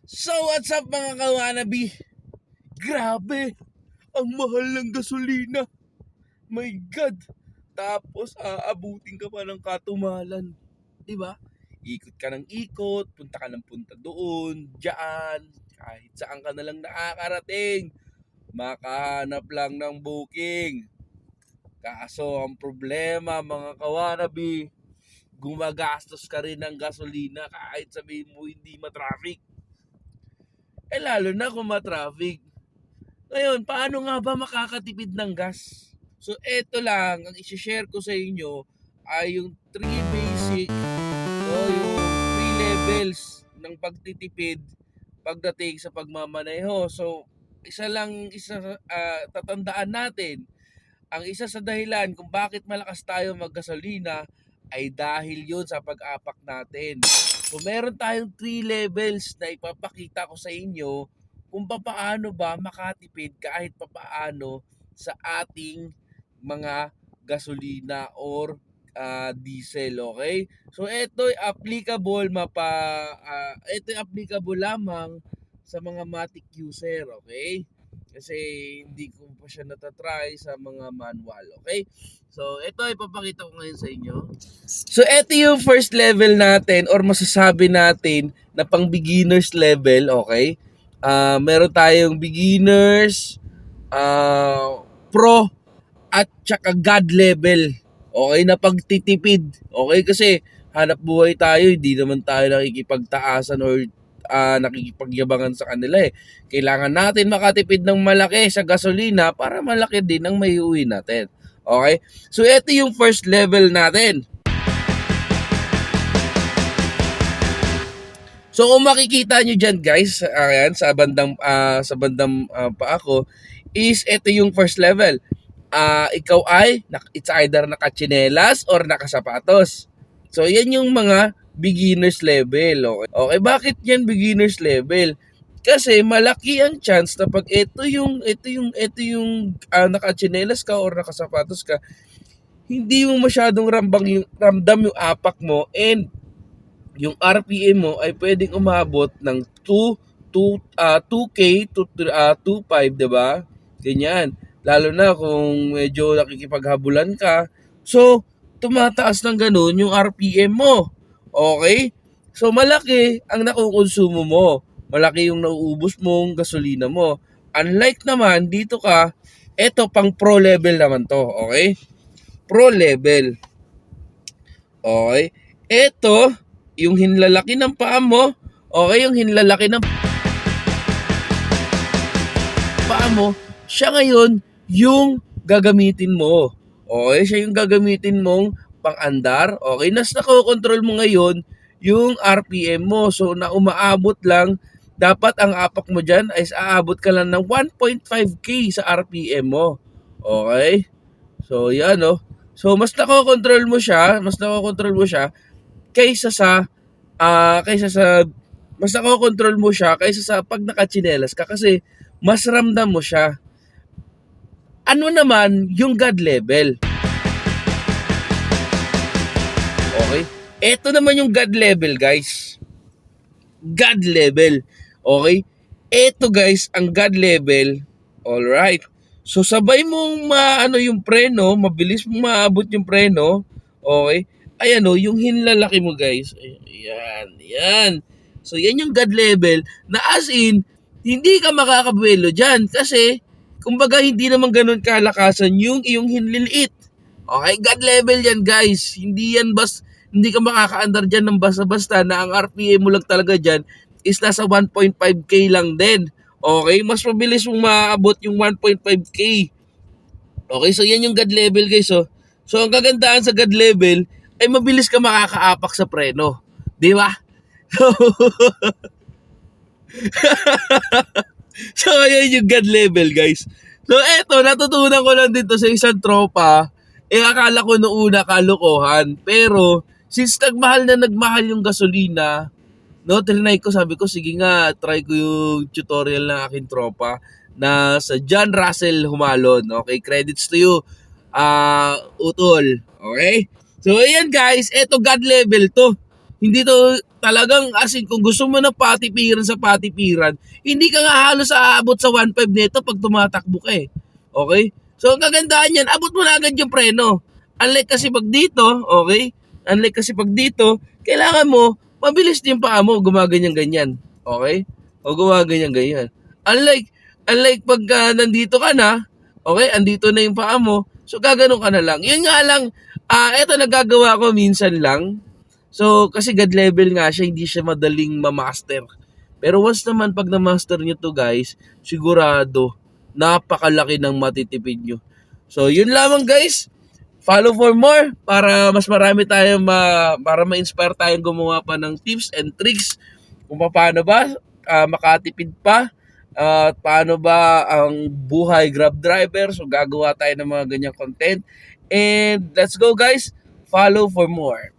So what's up mga kawanabi? Grabe! Ang mahal ng gasolina! My God! Tapos aabutin ka pa ng katumalan. Diba? Ikot ka ng ikot, punta ka ng punta doon, dyan, kahit saan ka na lang nakakarating. Makahanap lang ng booking. Kaso ang problema mga kawanabi, gumagastos ka rin ng gasolina kahit sabihin mo hindi matraffic. Lalo na kung matraffic. Ngayon, paano nga ba makakatipid ng gas? So, eto lang, ang isi-share ko sa inyo ay yung 3 basic o yung 3 levels ng pagtitipid pagdating sa pagmamaneho. So, tatandaan natin, ang isa sa dahilan kung bakit malakas tayo maggasolina ay dahil yun sa pag-apak natin. So, meron tayong 3 levels na ipapakita ko sa inyo kung paano ba makatipid kahit papaano sa ating mga gasolina or diesel, okay? So ito ay applicable ito ay applicable lamang sa mga matic user, okay? Kasi hindi ko pa siya natatry sa mga manual, okay? So ito ay papakita ko ngayon sa inyo. So ito yung first level natin or masasabi natin na pang beginners level, okay? Meron tayong beginners, pro, at saka God level. Okay, na pagtitipid. Okay, kasi hanap buhay tayo, hindi naman tayo nakikipagtaasan or nakikipagyabangan sa kanila eh. Kailangan natin makatipid ng malaki sa gasolina para malaki din ang maiuwi natin. Okay? So ito yung first level natin. So kung makikita nyo dyan guys, ayan, sa bandang pa ako, is ito yung first level. Ikaw ay it's either nakachinelas or nakasapatos. So yan yung mga beginners level. Okay, bakit yan beginners level? Kasi malaki ang chance na pag ito yung nakachinelas ka or nakasapatos ka, hindi mo masyadong ramdam yung apak mo, and yung RPM mo ay pwedeng umabot ng 2K to 2.5, diba? Ganyan. Lalo na kung medyo nakikipaghabulan ka. So, tumataas ng ganun yung RPM mo. Okay? So, malaki ang nakukonsumo mo. Malaki yung nauubos mong gasolina mo. Unlike naman, dito ka, eto pang pro level naman to. Okay? Pro level. Okay? Eto, yung hinlalaki ng paa mo, okay, yung hinlalaki ng paa mo, siya ngayon yung gagamitin mo. Okay, siya yung gagamitin mong pang-andar. Okay, nakokontrol mo ngayon yung RPM mo. So, na umaabot lang, dapat ang apak mo dyan ay aabot ka lang ng 1.5K sa RPM mo. Okay? So, yan, no? So, mas nakokontrol mo siya kaysa sa mas nakokontrol mo siya kaysa sa pag nakachinelas ka, kasi mas ramdam mo siya. Ano naman yung God level? Okay? Ito naman yung God level, guys. God level. Okay? Ito guys, ang God level. Alright. So sabay mong yung preno, mabilis mong maabot yung preno. Okay? Ayan o, yung hinlalaki mo guys. Ayan, yan. So yan yung God level na as in, hindi ka makakabuelo dyan kasi kumbaga hindi naman ganun kalakasan yung iyong hinliliit. Okay, God level yan guys. Hindi ka makakaandar dyan ng basta-basta na ang RPM mo lang talaga dyan is nasa 1.5K lang din. Okay, mas mabilis mong maabot yung 1.5K. Okay, so yan yung God level guys. So ang kagandahan sa God level ay mabilis ka makakaapak sa preno. Di ba? So yan yung God level guys. So eto, natutunan ko lang dito sa isang tropa. Akala ko noong una kalokohan. Pero since nagmahal yung gasolina, no, trinay ko, sabi ko, sige nga, try ko yung tutorial ng aking tropa na sa John Russell Humalon. Okay, credits to you, Utol. Okay? So, ayan guys, eto God level to. Hindi to talagang as in, kung gusto mo ng patipiran sa patipiran, hindi ka nga halos aabot sa 1.5 nito pag tumatakbo ka eh. Okay? So ang kagandahan yan, abot mo na agad yung preno. Unlike kasi pag dito, okay? Unlike kasi pag dito, kailangan mo, mabilis din paa mo, gumaganyan-ganyan. Okay? O gumaganyan-ganyan. Unlike pag nandito ka na, okay, andito na yung paa mo, so gaganon ka na lang. Yun nga lang, eto nagagawa ko minsan lang. So, kasi God level nga siya, hindi siya madaling ma-master. Pero once naman pag na-master nyo to guys, sigurado, napakalaki ng matitipid nyo. So, yun lamang guys. Follow for more para mas marami tayong para ma-inspire tayong gumawa pa ng tips and tricks kung paano ba makatipid pa at paano ba ang buhay Grab driver. So gagawa tayo ng mga ganyang content. And let's go guys. Follow for more.